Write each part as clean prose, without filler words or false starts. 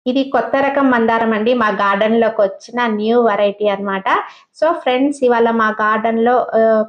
ఇది కొత్త రకం మందారం అండి. మా గార్డెన్‌లోకొచ్చిన న్యూ వెరైటీ అన్నమాట. సో, ఫ్రెండ్స్ ఇవాళ మా గార్డెన్‌లో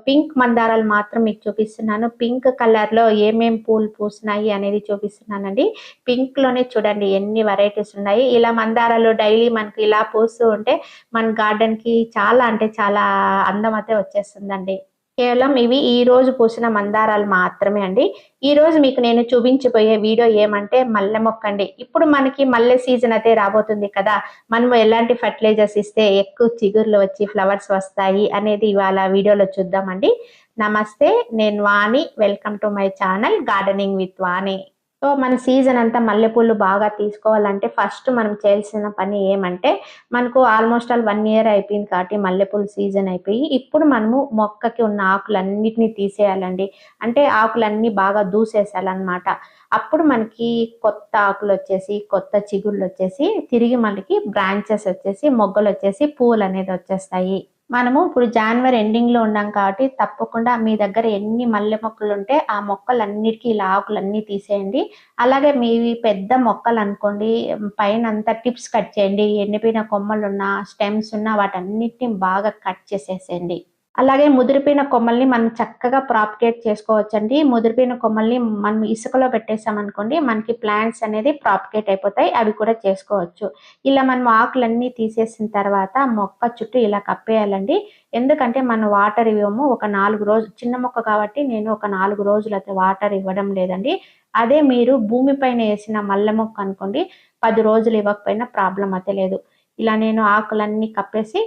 పింక్ మందారాలు మాత్రం మీకు చూపిస్తున్నాను. పింక్ కలర్‌లో ఏమేం పూలు పూసినాయి అనేది చూపిస్తున్నానండి. పింక్‌లోనే చూడండి ఎన్ని వెరైటీస్ ఉన్నాయి. ఇలా మందారాలు డైలీ మనకు ఇలా పూస్తూ ఉంటే మన గార్డెన్‌కి చాలా అంటే చాలా అందం అయితే వచ్చేస్తుందండి. కేవలం ఇవి ఈ రోజు పూసిన మందారాలు మాత్రమే అండి. ఈరోజు మీకు నేను చూపించబోయే వీడియో ఏమంటే మల్లె మొక్కండి. ఇప్పుడు మనకి మల్లె సీజన్ అయితే రాబోతుంది కదా! మనము ఎలాంటి ఫెర్టిలైజర్స్ ఇస్తే ఎక్కువ చిగుర్లు వచ్చి ఫ్లవర్స్ వస్తాయి అనేది ఇవాళ వీడియోలో చూద్దామండి. నమస్తే. నేను Vani. Welcome to my channel gardening with Vani. So, మన సీజన్ అంతా మల్లెపూలు బాగా తీసుకోవాలంటే ఫస్ట్ మనం చేయాల్సిన పని ఏమంటే, మనకు ఆల్మోస్ట్ ఆల్ 1 ఇయర్ అయిపోయింది కాబట్టి మల్లెపూలు సీజన్ అయిపోయి, ఇప్పుడు మనము మొక్కకి ఉన్న ఆకులన్నిటిని తీసేయాలండి. అంటే ఆకులన్నీ బాగా దూసేసాలనమాట. అప్పుడు మనకి కొత్త ఆకులొచ్చేసి, కొత్త చిగుళ్ళొచ్చేసి, తిరిగి మనకి బ్రాంచెస్ వచ్చేసి, మొగ్గలొచ్చేసి, పువ్వులనేది వచ్చేస్తాయి. మనము ఇప్పుడు జాన్వరి ఎండింగ్‌లో ఉన్నాం కాబట్టి తప్పకుండా మీ దగ్గర ఎన్ని మల్లె మొక్కలుంటే ఆ మొక్కలన్నిటికి ఇలా ఆకులన్నీ తీసేయండి. అలాగే మీవి పెద్ద మొక్కలనుకోండి పైనంతా టిప్స్ కట్ చేయండి. ఎండిపోయిన కొమ్మలున్నా, స్టెమ్స్ ఉన్నా వాటన్నిటిని బాగా కట్ చేసేసేయండి. అలాగే ముదిరిపోయిన కొమ్మల్ని మనం చక్కగా ప్రాపగేట్ చేసుకోవచ్చండి. ముదిరిపోయిన కొమ్మల్ని మనం ఇసుకలో పెట్టేసామనుకోండి, మనకి ప్లాంట్స్ అనేది ప్రాపగేట్ అయిపోతాయి. అవి కూడా చేసుకోవచ్చు. ఇలా మనం ఆకులన్నీ తీసేసిన తర్వాత మొక్క చుట్టూ ఇలా కప్పేయాలండి. ఎందుకంటే మనం వాటర్ ఇవ్వము. ఒక 4 రోజులు చిన్న మొక్క కాబట్టి నేను ఒక 4 రోజులయితే వాటర్ ఇవ్వడం లేదండి. అదే మీరు భూమి పైన ఏసిన మల్లె మొక్క అనుకోండి, 10 రోజులు ఇవ్వకపోయినా ప్రాబ్లమ్ అయితే లేదు. ఇలా నేను ఆకులన్నీ కప్పేసి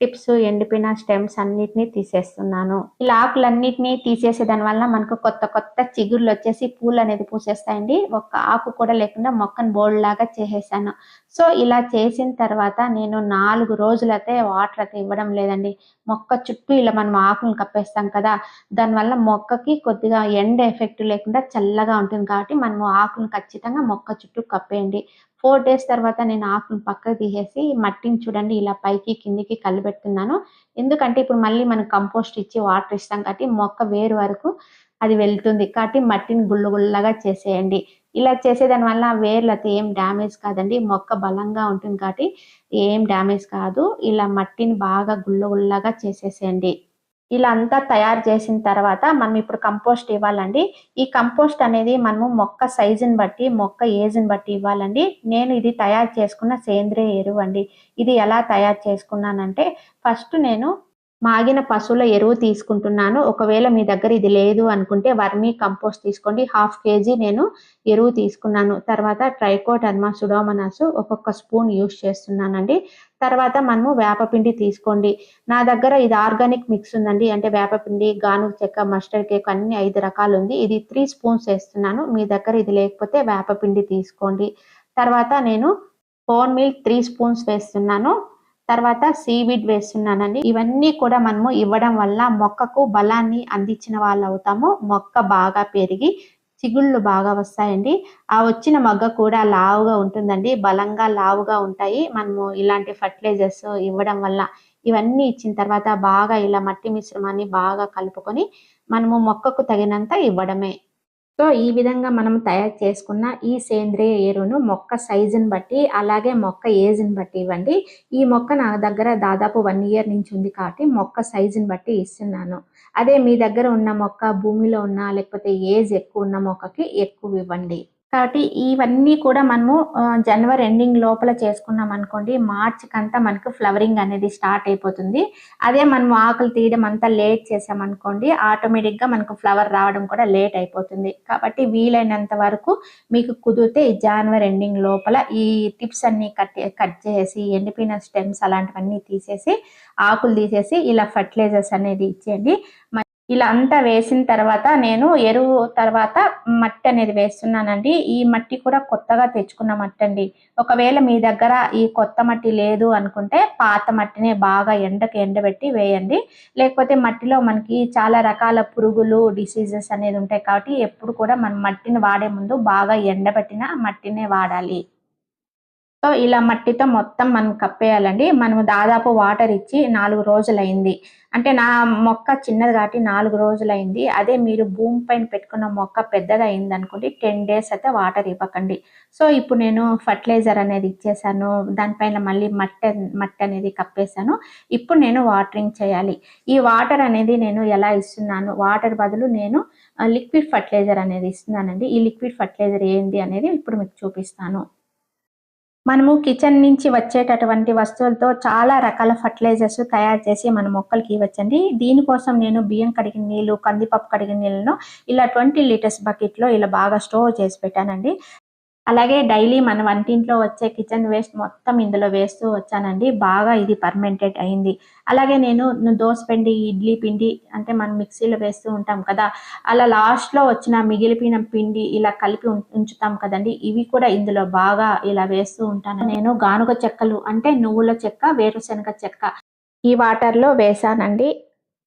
టిప్స్, ఎండిపోయిన స్టెమ్స్ అన్నిటిని తీసేస్తున్నాను. ఇలా ఆకులన్నిటిని తీసేసేదాని వల్ల మనకు కొత్త కొత్త చిగుర్లొచ్చేసి పూలనేది పూసేస్తాయండి. ఒక్క ఆకు కూడా లేకుండా మొక్కను బోలెడులాగా చేసేసాను. సో, ఇలా చేసిన తర్వాత నేను 4 రోజులైతే వాటర్ అయితే ఇవ్వడం లేదండి. మొక్క చుట్టూ ఇలా మనం ఆకులను కప్పేస్తాం కదా! దానివల్ల మొక్కకి కొద్దిగా ఎండ ఎఫెక్ట్ లేకుండా చల్లగా ఉంటుంది కాబట్టి మనము ఆకులను ఖచ్చితంగా మొక్క చుట్టూ కప్పేయండి. 4 డేస్ తర్వాత నేను ఆకులను పక్కకు తీసేసి మట్టిని చూడండి ఇలా పైకి, కిందకి కలబెడుతున్నాను. ఎందుకంటే ఇప్పుడు మళ్ళీ మనం కంపోస్ట్ ఇచ్చి వాటర్ ఇస్తాం కాబట్టి మొక్క వేరు వరకు అది వెళ్తుంది. కాబట్టి మట్టిని గుల్ల గుల్లగా చేసేయండి. ఇలా చేసేదాని వల్ల వేర్లయితే ఏం డ్యామేజ్ కాదండి. మొక్క బలంగా ఉంటుంది కాబట్టి ఏం డ్యామేజ్ కాదు. ఇలా మట్టిని బాగా గుల్ల గుల్లగా చేసేసేయండి. ఇలా అంతా తయారు చేసిన తర్వాత మనం ఇప్పుడు కంపోస్ట్ ఇవ్వాలండి. ఈ కంపోస్ట్ అనేది మనము మొక్క సైజుని బట్టి, మొక్క ఏజ్‌ని బట్టి ఇవ్వాలండి. నేను ఇది తయారు చేసుకున్న సేంద్రియ ఎరువండి. ఇది ఎలా తయారు చేసుకున్నానంటే ఫస్ట్ నేను మాగిన పశువుల ఎరువు తీసుకుంటున్నాను. ఒకవేళ మీ దగ్గర ఇది లేదు అనుకుంటే వర్మీ కంపోస్ట్ తీసుకోండి. హాఫ్ కేజీ నేను ఎరువు తీసుకున్నాను. తర్వాత ట్రైకోడర్మా సుడోమోనాస్ ఒక్కొక్క స్పూన్ యూజ్ చేస్తున్నానండి. తర్వాత మనము వేపపిండి తీసుకోండి. నా దగ్గర ఇది ఆర్గానిక్ మిక్స్ ఉందండి. అంటే వేపపిండి, గానుగ చెక్క, మస్టర్డ్ కేక్ అన్నీ 5 రకాలుంది. ఇది 3 స్పూన్స్ ఏస్తున్నాను. మీ దగ్గర ఇది లేకపోతే వేపపిండి తీసుకోండి. తర్వాత నేను బోన్ మీల్ 3 స్పూన్స్ వేస్తున్నాను. తర్వాత సీవీడ్ వేస్తున్నానండి. ఇవన్నీ కూడా మనము ఇవ్వడం వల్ల మొక్కకు బలాన్ని అందించిన వాళ్ళవుతాము. మొక్క బాగా పెరిగి చిగుళ్ళు బాగా వస్తాయండి. ఆ వచ్చిన మొగ్గ కూడా లావుగా ఉంటుందండి. బలంగా, లావుగా ఉంటాయి. మనము ఇలాంటి ఫెర్టిలైజర్స్ ఇవ్వడం వల్ల. ఇవన్నీ ఇచ్చిన తర్వాత బాగా ఇలా మట్టి మిశ్రమాన్ని బాగా కలుపుకొని మనము మొక్కకు తగినంత ఇవ్వడమే. సో, ఈ విధంగా మనం తయారు చేసుకున్న ఈ సేంద్రియ ఎరువును మొక్క సైజుని బట్టి, అలాగే మొక్క ఏజ్‌ని బట్టి ఇవ్వండి. ఈ మొక్క నా దగ్గర దాదాపు 1 ఇయర్ నుంచి ఉంది కాబట్టి మొక్క సైజుని బట్టి ఇస్తున్నాను. అదే మీ దగ్గర ఉన్న మొక్క భూమిలో ఉన్న లేకపోతే ఏజ్ ఎక్కువున్న మొక్కకి ఎక్కువివ్వండి. కాబట్టి ఇవన్నీ కూడా మనము జనవరి ఎండింగ్ లోపల చేసుకున్నామనుకోండి, మార్చ్‌కంతా మనకు ఫ్లవరింగ్ అనేది స్టార్ట్ అయిపోతుంది. అదే మనం ఆకులు తీయడం అంతా లేట్ చేశామనుకోండి, ఆటోమేటిక్‌గా మనకు ఫ్లవర్ రావడం కూడా లేట్ అయిపోతుంది. కాబట్టి వీలైనంత వరకు మీకు కుదిరితే ఈ జనవరి ఎండింగ్ లోపల ఈ టిప్స్ అన్నీ కట్ చేసేసి, ఎండిపోయిన స్టెమ్స్ అలాంటివన్నీ తీసేసి, ఆకులు తీసేసి ఇలా ఫెర్టిలైజర్స్ అనేది ఇచ్చేయండి. ఇలా అంతా వేసిన తర్వాత నేను ఎరువు తర్వాత మట్టి అనేది వేస్తున్నానండి. ఈ మట్టి కూడా కొత్తగా తెచ్చుకున్న మట్టండి. ఒకవేళ మీ దగ్గర ఈ కొత్త మట్టి లేదు అనుకుంటే పాత మట్టినే బాగా ఎండకి ఎండబెట్టి వేయండి. లేకపోతే మట్టిలో మనకి చాలా రకాల పురుగులు, డిసీజెస్ అనేది ఉంటాయి కాబట్టి ఎప్పుడు కూడా మనం మట్టిని వాడే ముందు బాగా ఎండబెట్టిన మట్టినే వాడాలి. సో ఇలా మట్టితో మొత్తం మనం కప్పేయాలండి. మనము దాదాపు వాటర్ ఇచ్చి 4 రోజులైంది. అంటే నా మొక్క చిన్నది కాబట్టి 4 రోజులైంది. అదే మీరు భూమి పైన పెట్టుకున్న మొక్క పెద్దదయిందనుకోండి 10 డేస్ అయితే వాటర్ ఇవ్వకండి. సో ఇప్పుడు నేను ఫర్టిలైజర్ అనేది ఇచ్చేసాను. దానిపైన మళ్ళీ మట్టి అనేది కప్పేసాను. ఇప్పుడు నేను వాటరింగ్ చేయాలి. ఈ వాటర్ అనేది నేను ఎలా ఇస్తున్నాను? వాటర్ బదులు నేను లిక్విడ్ ఫర్టిలైజర్ అనేది ఇస్తున్నానండి. ఈ లిక్విడ్ ఫర్టిలైజర్ ఏంది అనేది ఇప్పుడు మీకు చూపిస్తాను. మనము కిచెన్ నుంచి వచ్చేటటువంటి వస్తువులతో చాలా రకాల ఫర్టిలైజర్స్ తయారు చేసి మన మొక్కలకి ఇవ్వచ్చండి. దీనికోసం నేను బియ్యం కడిగిన నీళ్ళు, కందిపప్పు కడిగిన నీళ్ళను ఇలా 20 లీటర్స్ బకెట్‌లో ఇలా బాగా స్టోర్ చేసి పెట్టానండి. అలాగే డైలీ మన వంటింట్లో వచ్చే కిచెన్ వేస్ట్ మొత్తం ఇందులో వేస్తూ వచ్చానండి. బాగా ఇది ఫర్మెంటెడ్ అయింది. అలాగే నేను దోస పిండి, ఇడ్లీ పిండి అంటే మనం మిక్సీలో వేస్తూ ఉంటాం కదా! అలా లాస్ట్‌లో వచ్చిన మిగిలిపోయిన పిండి ఇలా కలిపి ఉంచుతాం కదండీ! ఇవి కూడా ఇందులో బాగా ఇలా వేస్తూ ఉంటాను. నేను గానుగ చెక్కలు అంటే నువ్వుల చెక్క, వేరుశనగ చెక్క ఈ వాటర్‌లో వేశానండి.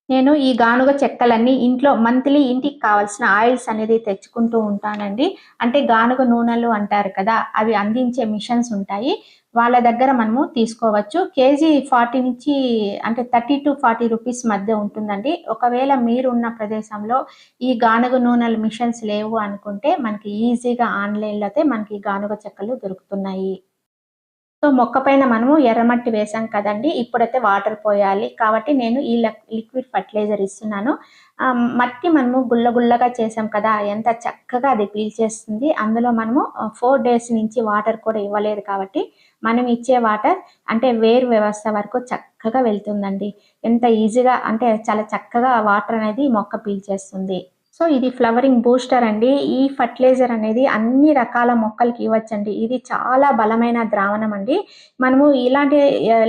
నేను ఈ గానుగ చెక్కలన్నీ ఇంట్లో మంత్లీ ఇంటికి కావాల్సిన ఆయిల్స్ అనేది తెచ్చుకుంటూ ఉంటానండి. అంటే గానుగ నూనెలు అంటారు కదా! అవి అందించే మిషన్స్ ఉంటాయి. వాళ్ళ దగ్గర మనము తీసుకోవచ్చు. కేజీ 40 నుంచి అంటే 30-40 రూపీస్ మధ్య ఉంటుందండి. ఒకవేళ మీరున్న ప్రదేశంలో ఈ గానుగ నూనెల మిషన్స్ లేవు అనుకుంటే మనకి ఈజీగా ఆన్‌లైన్‌లో అయితే మనకి గానుగ చెక్కలు దొరుకుతున్నాయి. సో, మొక్క పైన మనము ఎర్రమట్టి వేసాం కదండీ! ఇప్పుడైతే వాటర్ పోయాలి. కాబట్టి నేను ఈ లిక్విడ్ ఫర్టిలైజర్ ఇస్తున్నాను. మట్టి మనము గుల్ల గుల్లగా చేసాం కదా! ఎంత చక్కగా అది పీల్చేస్తుంది. అందులో మనము 4 డేస్ నుంచి వాటర్ కూడా ఇవ్వలేదు కాబట్టి, మనం ఇచ్చే వాటర్ అంటే వేరు వ్యవస్థ వరకు చక్కగా వెళ్తుందండి. ఎంత ఈజీగా అంటే చాలా చక్కగా వాటర్ అనేది మొక్క పీల్చేస్తుంది. సో, ఇది ఫ్లవరింగ్ బూస్టర్ అండి. ఈ ఫర్టిలైజర్ అనేది అన్ని రకాల మొక్కలకి ఇవ్వచ్చండి. ఇది చాలా బలమైన ద్రావణం అండి. మనము ఇలాంటి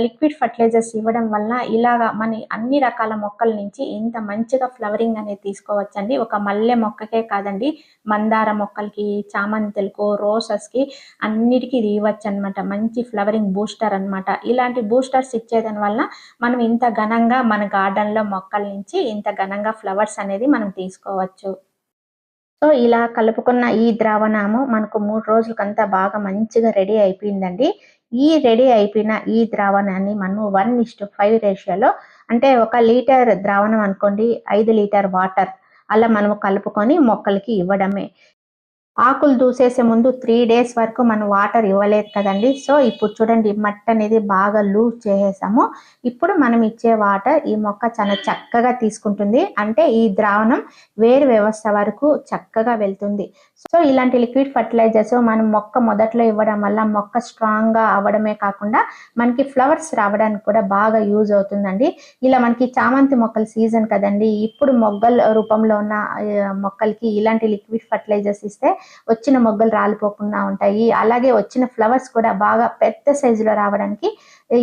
లిక్విడ్ ఫర్టిలైజర్స్ ఇవ్వడం వల్ల ఇలాగా మన అన్ని రకాల మొక్కల నుంచి ఇంత మంచిగా ఫ్లవరింగ్ అనేది తీసుకోవచ్చండి. ఒక మల్లె మొక్కకే కాదండి, మందార మొక్కలకి, చామంతులకు, రోసెస్‌కి అన్నిటికి ఇది ఇవ్వచ్చనమాట. మంచి ఫ్లవరింగ్ బూస్టర్ అనమాట. ఇలాంటి బూస్టర్స్ ఇచ్చేదాని వల్ల మనం ఇంత ఘనంగా మన గార్డెన్‌లో మొక్కల నుంచి ఇంత ఘనంగా ఫ్లవర్స్ అనేది మనం తీసుకోవచ్చు. సో, ఇలా కలుపుకున్న ఈ ద్రావణము మనకు 3 రోజులకంతా బాగా మంచిగా రెడీ అయిపోయిందండి. ఈ రెడీ అయిపోయిన ఈ ద్రావణాన్ని మనము 1:5 రేషియోలో అంటే 1 లీటర్ ద్రావణం అనుకోండి, 5 లీటర్ వాటర్ అలా మనము కలుపుకొని మొక్కలకి ఇవ్వడమే. ఆకులు దూసేసే ముందు 3 డేస్ వరకు మనం వాటర్ ఇవ్వలేదు కదండీ! సో, ఇప్పుడు చూడండి మట్టనేది బాగా లూజ్ చేసేసాము. ఇప్పుడు మనం ఇచ్చే వాటర్ ఈ మొక్క చాలా చక్కగా తీసుకుంటుంది. అంటే ఈ ద్రావణం వేరు వ్యవస్థ వరకు చక్కగా వెళ్తుంది. సో, ఇలాంటి లిక్విడ్ ఫర్టిలైజర్స్ మనం మొక్క మొదట్లో ఇవ్వడం వల్ల మొక్క స్ట్రాంగ్‌గా అవ్వడమే కాకుండా మనకి ఫ్లవర్స్ రావడానికి కూడా బాగా యూజ్ అవుతుందండి. ఇలా మనకి చామంతి మొక్కల సీజన్ కదండీ! ఇప్పుడు మొగ్గల రూపంలో ఉన్న మొక్కలకి ఇలాంటి లిక్విడ్ ఫర్టిలైజర్స్ ఇస్తే వచ్చిన మొగ్గలు రాలిపోకుండా ఉంటాయి. అలాగే వచ్చిన ఫ్లవర్స్ కూడా బాగా పెద్ద సైజులో రావడానికి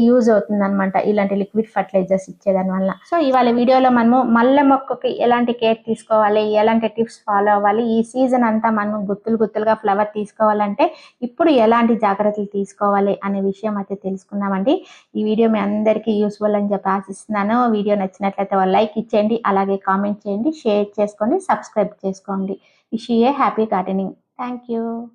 యూజ్ అవుతుందనమాట. ఇలాంటి లిక్విడ్ ఫర్టిలైజర్స్ ఇచ్చేదాని వల్ల. సో, ఇవాళ వీడియోలో మనము మల్లె మొక్కకి ఎలాంటి కేర్ తీసుకోవాలి, ఎలాంటి టిప్స్ ఫాలో అవ్వాలి, ఈ సీజన్ అంతా మనం గుత్తులు గుత్తులుగా ఫ్లవర్ తీసుకోవాలంటే ఇప్పుడు ఎలాంటి జాగ్రత్తలు తీసుకోవాలి అనే విషయం అయితే తెలుసుకున్నామండి. ఈ వీడియో మీ అందరికీ యూజ్‌ఫుల్ అని చెప్పి ఆశిస్తున్నాను. వీడియో నచ్చినట్లయితే ఒక లైక్ ఇచ్చేయండి. అలాగే కామెంట్ చేయండి, షేర్ చేసుకోండి, సబ్స్క్రైబ్ చేసుకోండి. Wish you A happy gardening. Thank you.